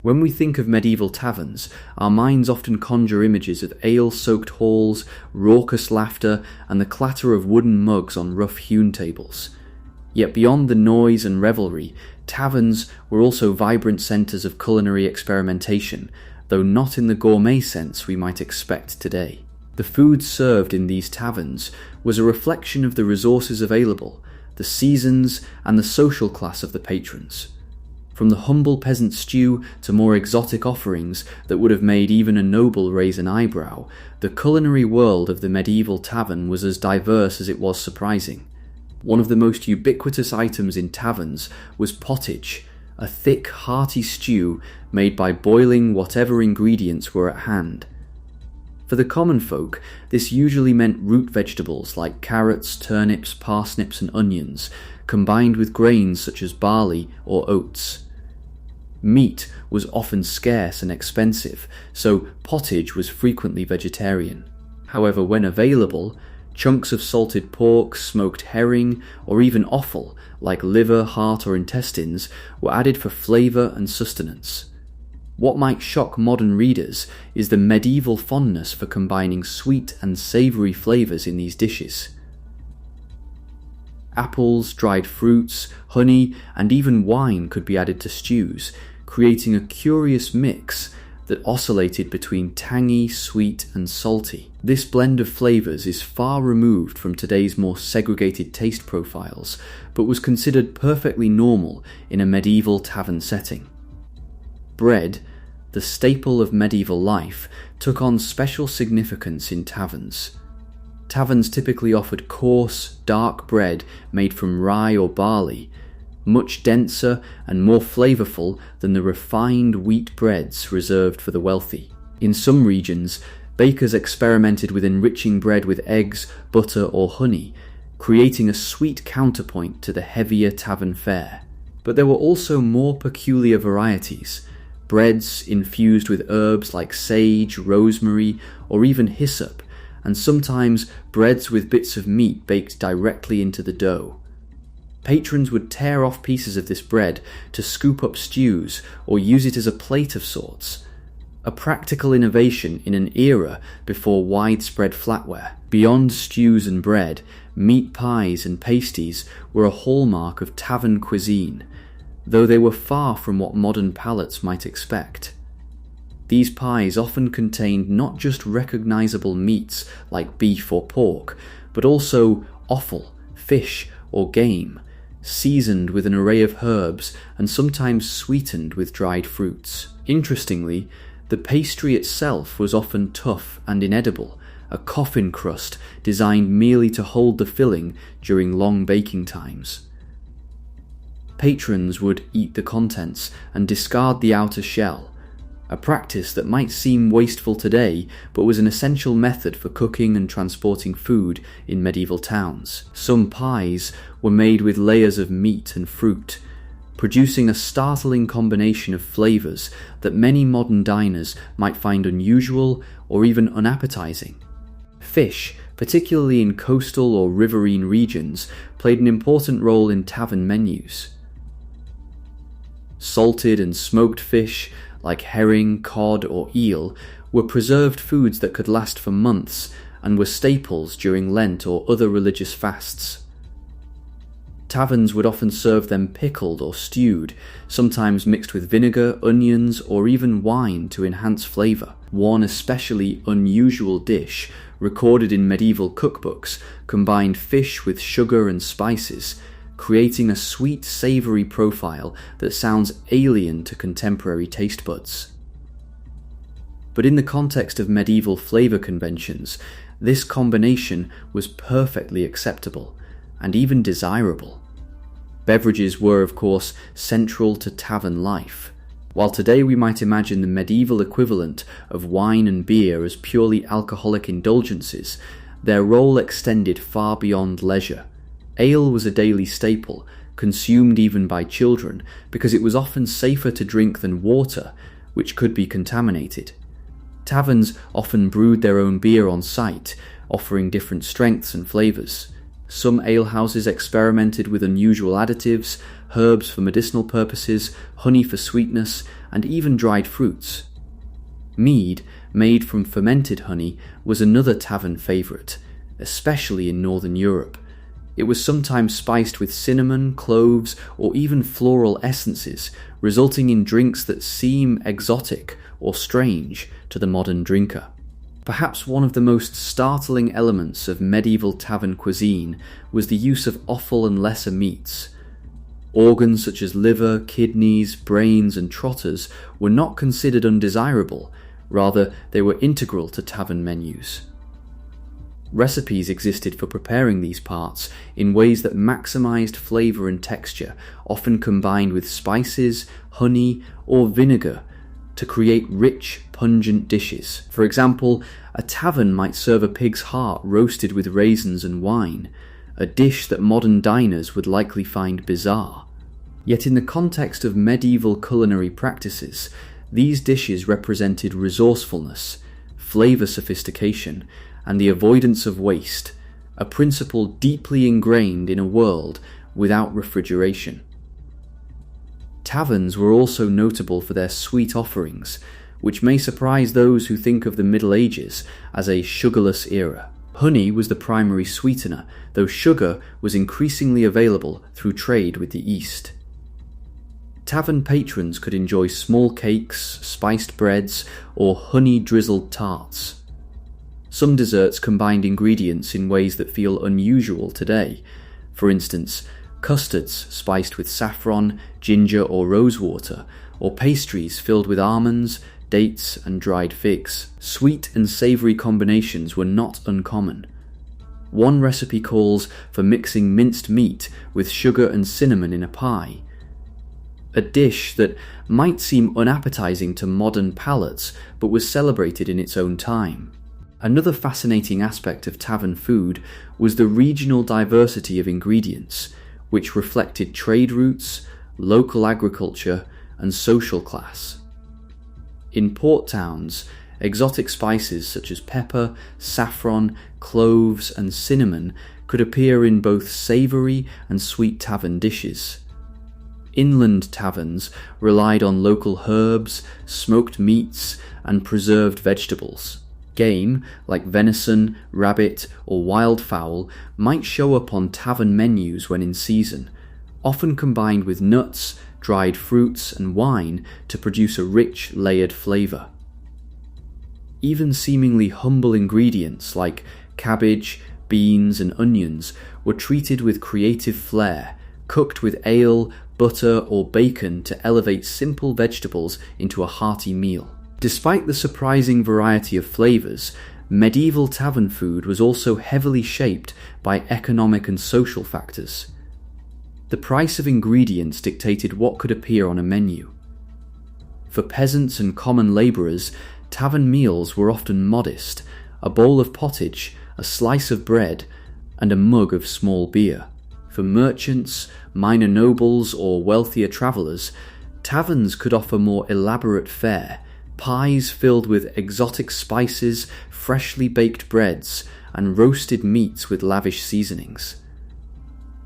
When we think of medieval taverns, our minds often conjure images of ale-soaked halls, raucous laughter, and the clatter of wooden mugs on rough-hewn tables. Yet beyond the noise and revelry, taverns were also vibrant centres of culinary experimentation, though not in the gourmet sense we might expect today. The food served in these taverns was a reflection of the resources available, the seasons, and the social class of the patrons. From the humble peasant stew to more exotic offerings that would have made even a noble raise an eyebrow, the culinary world of the medieval tavern was as diverse as it was surprising. One of the most ubiquitous items in taverns was pottage, a thick, hearty stew made by boiling whatever ingredients were at hand. For the common folk, this usually meant root vegetables like carrots, turnips, parsnips, and onions, combined with grains such as barley or oats. Meat was often scarce and expensive, so pottage was frequently vegetarian. However, when available, chunks of salted pork, smoked herring, or even offal, like liver, heart, or intestines, were added for flavour and sustenance. What might shock modern readers is the medieval fondness for combining sweet and savoury flavours in these dishes. Apples, dried fruits, honey, and even wine could be added to stews, creating a curious mix that oscillated between tangy, sweet, and salty. This blend of flavours is far removed from today's more segregated taste profiles, but was considered perfectly normal in a medieval tavern setting. Bread, the staple of medieval life, took on special significance in taverns. Taverns typically offered coarse, dark bread made from rye or barley, much denser and more flavourful than the refined wheat breads reserved for the wealthy. In some regions, bakers experimented with enriching bread with eggs, butter, or honey, creating a sweet counterpoint to the heavier tavern fare. But there were also more peculiar varieties, breads infused with herbs like sage, rosemary, or even hyssop, and sometimes breads with bits of meat baked directly into the dough. Patrons would tear off pieces of this bread to scoop up stews or use it as a plate of sorts, a practical innovation in an era before widespread flatware. Beyond stews and bread, meat pies and pasties were a hallmark of tavern cuisine, though they were far from what modern palates might expect. These pies often contained not just recognisable meats like beef or pork, but also offal, fish, or game, seasoned with an array of herbs and sometimes sweetened with dried fruits. Interestingly, the pastry itself was often tough and inedible, a coffin crust designed merely to hold the filling during long baking times. Patrons would eat the contents and discard the outer shell, a practice that might seem wasteful today but was an essential method for cooking and transporting food in medieval towns. Some pies were made with layers of meat and fruit, producing a startling combination of flavours that many modern diners might find unusual or even unappetizing. Fish, particularly in coastal or riverine regions, played an important role in tavern menus. Salted and smoked fish, like herring, cod, or eel, were preserved foods that could last for months and were staples during Lent or other religious fasts. Taverns would often serve them pickled or stewed, sometimes mixed with vinegar, onions, or even wine to enhance flavour. One especially unusual dish, recorded in medieval cookbooks, combined fish with sugar and spices, creating a sweet, savoury profile that sounds alien to contemporary taste buds. But in the context of medieval flavour conventions, this combination was perfectly acceptable, and even desirable. Beverages were, of course, central to tavern life. While today we might imagine the medieval equivalent of wine and beer as purely alcoholic indulgences, their role extended far beyond leisure. Ale was a daily staple, consumed even by children, because it was often safer to drink than water, which could be contaminated. Taverns often brewed their own beer on site, offering different strengths and flavours. Some alehouses experimented with unusual additives, herbs for medicinal purposes, honey for sweetness, and even dried fruits. Mead, made from fermented honey, was another tavern favourite, especially in Northern Europe. It was sometimes spiced with cinnamon, cloves, or even floral essences, resulting in drinks that seem exotic or strange to the modern drinker. Perhaps one of the most startling elements of medieval tavern cuisine was the use of offal and lesser meats. Organs such as liver, kidneys, brains, and trotters were not considered undesirable, rather they were integral to tavern menus. Recipes existed for preparing these parts in ways that maximised flavour and texture, often combined with spices, honey, or vinegar to create rich, pungent dishes. For example, a tavern might serve a pig's heart roasted with raisins and wine, a dish that modern diners would likely find bizarre. Yet in the context of medieval culinary practices, these dishes represented resourcefulness, flavour sophistication, and the avoidance of waste, a principle deeply ingrained in a world without refrigeration. Taverns were also notable for their sweet offerings, which may surprise those who think of the Middle Ages as a sugarless era. Honey was the primary sweetener, though sugar was increasingly available through trade with the East. Tavern patrons could enjoy small cakes, spiced breads, or honey-drizzled tarts. Some desserts combined ingredients in ways that feel unusual today. For instance, custards spiced with saffron, ginger, or rosewater, or pastries filled with almonds, dates, and dried figs. Sweet and savoury combinations were not uncommon. One recipe calls for mixing minced meat with sugar and cinnamon in a pie, a dish that might seem unappetizing to modern palates but was celebrated in its own time. Another fascinating aspect of tavern food was the regional diversity of ingredients, which reflected trade routes, local agriculture, and social class. In port towns, exotic spices such as pepper, saffron, cloves, and cinnamon could appear in both savoury and sweet tavern dishes. Inland taverns relied on local herbs, smoked meats, and preserved vegetables. Game, like venison, rabbit, or wildfowl, might show up on tavern menus when in season, often combined with nuts, dried fruits, and wine to produce a rich, layered flavour. Even seemingly humble ingredients like cabbage, beans, and onions were treated with creative flair, cooked with ale, butter, or bacon to elevate simple vegetables into a hearty meal. Despite the surprising variety of flavours, medieval tavern food was also heavily shaped by economic and social factors. The price of ingredients dictated what could appear on a menu. For peasants and common labourers, tavern meals were often modest: a bowl of pottage, a slice of bread, and a mug of small beer. For merchants, minor nobles, or wealthier travellers, taverns could offer more elaborate fare: pies filled with exotic spices, freshly baked breads, and roasted meats with lavish seasonings.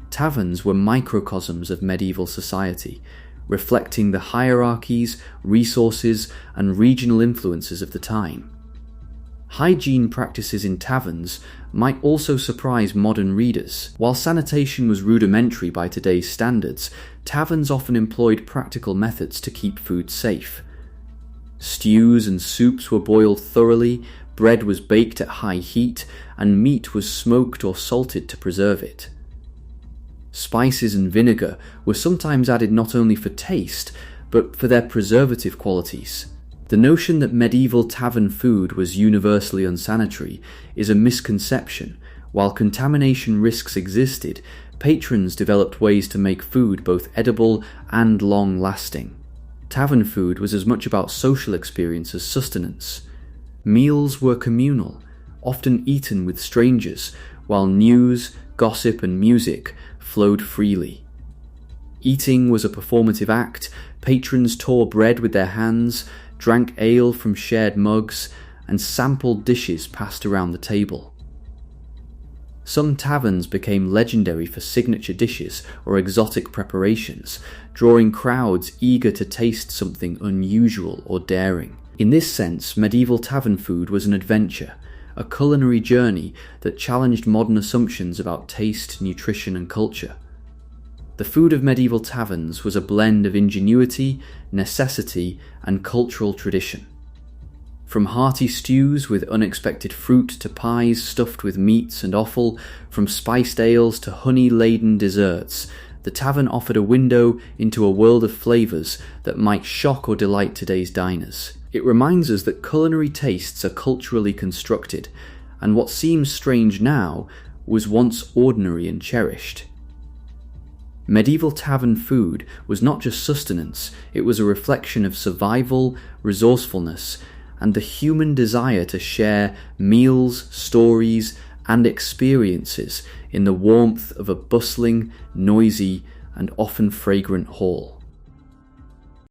Taverns were microcosms of medieval society, reflecting the hierarchies, resources, and regional influences of the time. Hygiene practices in taverns might also surprise modern readers. While sanitation was rudimentary by today's standards, taverns often employed practical methods to keep food safe. Stews and soups were boiled thoroughly, bread was baked at high heat, and meat was smoked or salted to preserve it. Spices and vinegar were sometimes added not only for taste, but for their preservative qualities. The notion that medieval tavern food was universally unsanitary is a misconception. While contamination risks existed, patrons developed ways to make food both edible and long-lasting. Tavern food was as much about social experience as sustenance. Meals were communal, often eaten with strangers, while news, gossip, and music flowed freely. Eating was a performative act. Patrons tore bread with their hands, drank ale from shared mugs, and sampled dishes passed around the table. Some taverns became legendary for signature dishes or exotic preparations, drawing crowds eager to taste something unusual or daring. In this sense, medieval tavern food was an adventure, a culinary journey that challenged modern assumptions about taste, nutrition, and culture. The food of medieval taverns was a blend of ingenuity, necessity, and cultural tradition. From hearty stews with unexpected fruit to pies stuffed with meats and offal, from spiced ales to honey-laden desserts, the tavern offered a window into a world of flavours that might shock or delight today's diners. It reminds us that culinary tastes are culturally constructed, and what seems strange now was once ordinary and cherished. Medieval tavern food was not just sustenance, it was a reflection of survival, resourcefulness, and the human desire to share meals, stories, and experiences in the warmth of a bustling, noisy, and often fragrant hall.